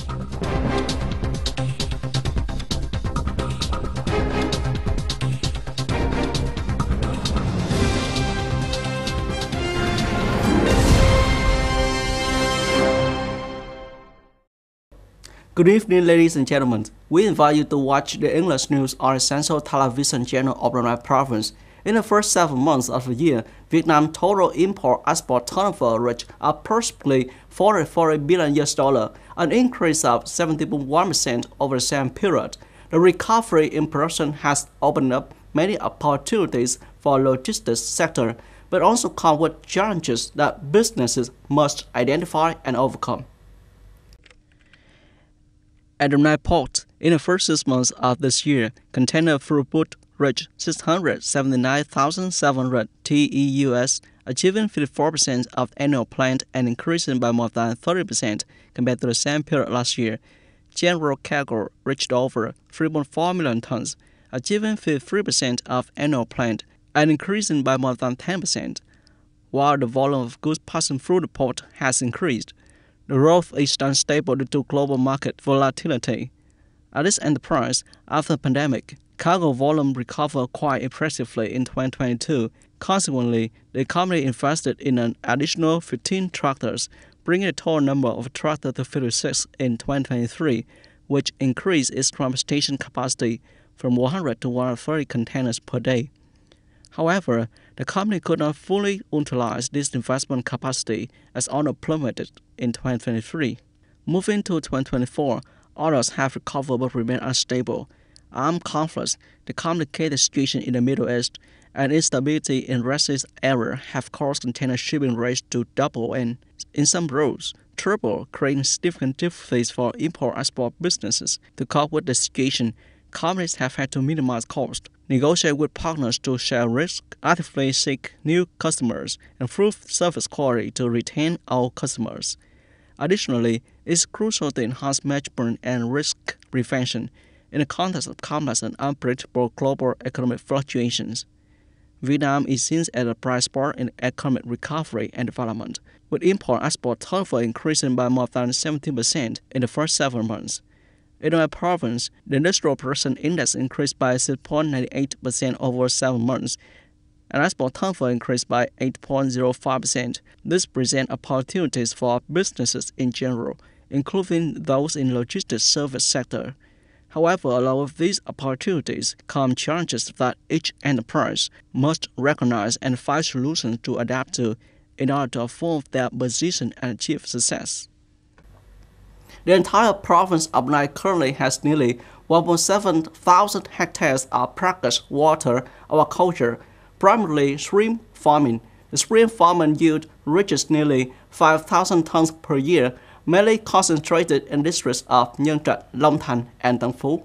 Good evening, ladies and gentlemen. We invite you to watch the English news on the Central Television channel of the Nam Province. In the first 7 months of the year, Vietnam's total import-export turnover reached approximately $40 billion, an increase of 70.1% over the same period. The recovery in production has opened up many opportunities for the logistics sector, but also come with challenges that businesses must identify and overcome. At the Nam port, in the first 6 months of this year, container throughput reached 679,700 TEUs, achieving 54% of annual plan and increasing by more than 30% compared to the same period last year. General cargo reached over 3.4 million tons, achieving 53% of annual plan and increasing by more than 10%, while the volume of goods passing through the port has increased. The growth is unstable due to global market volatility. At this enterprise, after the pandemic, cargo volume recovered quite impressively in 2022. Consequently, the company invested in an additional 15 tractors, bringing the total number of tractors to 56 in 2023, which increased its transportation capacity from 100 to 130 containers per day. However, the company could not fully utilize this investment capacity as orders plummeted in 2023. Moving to 2024, orders have recovered but remain unstable. Armed conflicts, the complicated situation in the Middle East, and instability in Red Sea area have caused container shipping rates to double and, in some routes, triple, creating significant difficulties for import-export businesses. To cope with the situation, companies have had to minimize costs, negotiate with partners to share risk, actively seek new customers, and improve service quality to retain our customers. Additionally, it's crucial to enhance management and risk prevention in the context of complex and unpredictable global economic fluctuations. Vietnam is seen as a bright spot in economic recovery and development, with import-export turnover increasing by more than 17% in the first 7 months. In my province, the industrial production index increased by 6.98% over 7 months, and export turnover increased by 8.05%. This presents opportunities for businesses in general, including those in the logistics service sector. However, along with these opportunities come challenges that each enterprise must recognize and find solutions to adapt to in order to affirm their position and achieve success. The entire province of Nam currently has nearly 1.7 thousand hectares of brackish water aquaculture, primarily shrimp farming. The shrimp farming yield reaches nearly 5,000 tons per year, mainly concentrated in districts of Nhân Trạch, Long Thành, and Tân Phú.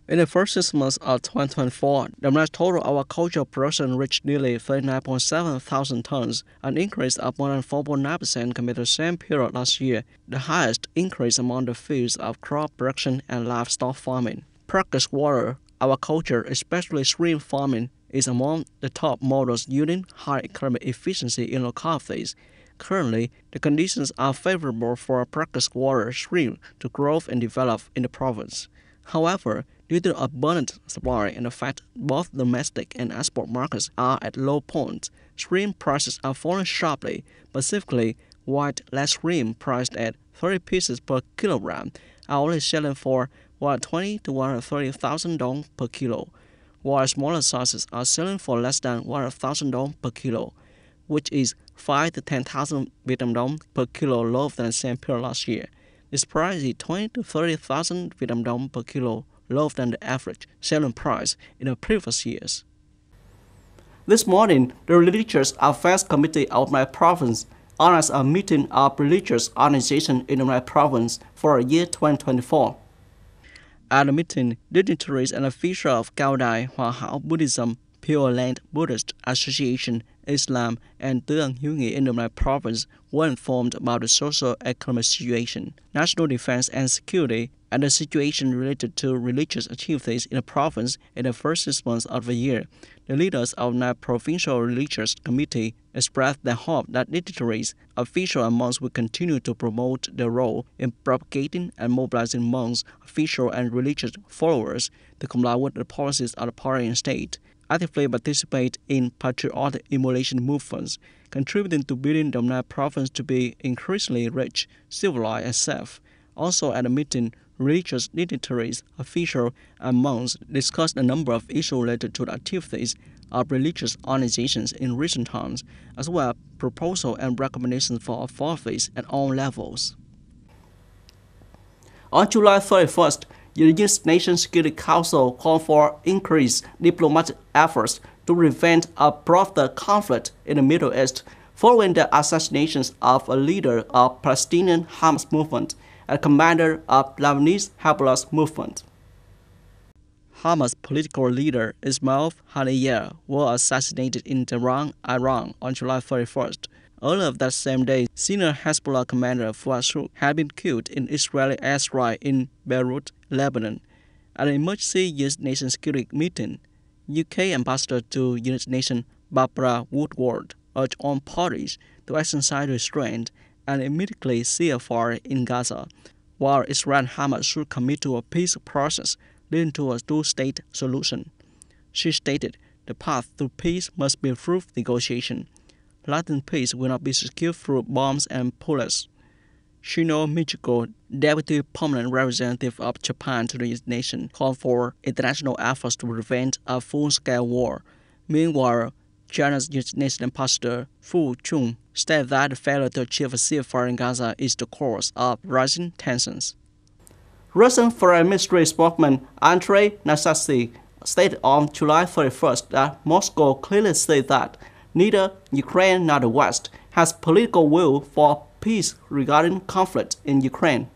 In the first 6 months of 2024, the total aquaculture production reached nearly 39.7 thousand tons, an increase of more than 4.9% compared to the same period last year, the highest increase among the fields of crop production and livestock farming. Brackish water aquaculture, especially shrimp farming, is among the top models yielding high economic efficiency in localities. Currently, the conditions are favorable for brackish water shrimp to grow and develop in the province. However, due to the abundant supply and the fact both domestic and export markets are at low points, shrimp prices are falling sharply. Specifically, white leg shrimp priced at 30 pieces per kilogram are only selling for 120 to 130,000 dong per kilo, while smaller sizes are selling for less than 100,000 dong per kilo, which is 5 to 10,000 Vietnam dong per kilo lower than the same period last year. This price is 20 to 30,000 Vietnam dong per kilo lower than the average selling price in the previous years. This morning, the Religious Affairs Committee of my province organized a meeting of religious organizations in my province for the year 2024. At the meeting, dignitaries and officials of Cao Dai Hoa Hảo Buddhism, Pure Land Buddhist Association, Islam and tiếng, ngày in Donetsk province were informed about the socio-economic situation, national defense and security, and the situation related to religious activities in the province in the first 6 months of the year. The leaders of the Provincial Religious Committee expressed their hope that dignitaries, officials and monks will continue to promote their role in propagating and mobilizing monks, officials and religious followers to comply with the policies of the party and state, actively participate in patriotic emulation movements, contributing to building the Donetsk province to be increasingly rich, civilized, and safe. Also at the meeting, religious dignitaries, officials, and monks discussed a number of issues related to the activities of religious organizations in recent times, as well as proposals and recommendations for authorities at all levels. On July 31st, the United Nations Security Council called for increased diplomatic efforts to prevent a broader conflict in the Middle East following the assassinations of a leader of Palestinian Hamas movement and commander of Lebanese Hezbollah movement. Hamas political leader Ismail Haniyeh was assassinated in Tehran, Iran on July 31st. Earlier that same day, senior Hezbollah commander Fuad Shukr had been killed in Israeli airstrike in Beirut, Lebanon. At an emergency United Nations security meeting, UK ambassador to United Nations Barbara Woodward urged all parties to exercise restraint and immediately ceasefire in Gaza, while Israel and Hamas should commit to a peace process leading to a two-state solution. She stated the path to peace must be through negotiation. Lasting peace will not be secured through bombs and bullets. Shino Michiko, Deputy Permanent Representative of Japan to the United Nations, called for international efforts to prevent a full-scale war. Meanwhile, China's United Nations Ambassador Fu Chung stated that the failure to achieve a ceasefire in Gaza is the cause of rising tensions. Russian Foreign Ministry spokesman Andrei Nasasy stated on July 31st that Moscow clearly said that neither Ukraine nor the West has political will for peace regarding conflict in Ukraine.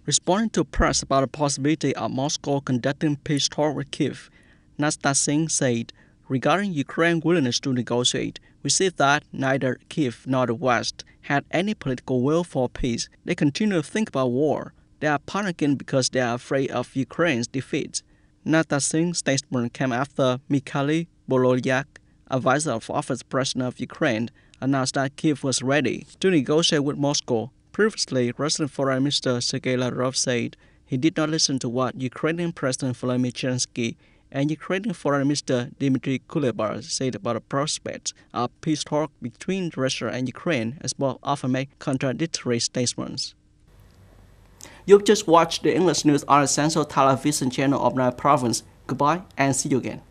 Responding to press about the possibility of Moscow conducting peace talks with Kyiv, Nastasyn said, regarding Ukraine's willingness to negotiate, we see that neither Kyiv nor the West had any political will for peace. They continue to think about war. They are panicking because they are afraid of Ukraine's defeat. Nastasyn's statement came after Mikhail Bolodyak, advisor of Office President of Ukraine, announced that Kyiv was ready to negotiate with Moscow. Previously, Russian Foreign Minister Sergei Lavrov said he did not listen to what Ukrainian President Volodymyr Zelensky and Ukrainian Foreign Minister Dmitry Kuleba said about the prospect of peace talks between Russia and Ukraine, as both often make contradictory statements. You've just watched the English news on the Central Television channel of Donetsk Province. Goodbye and see you again.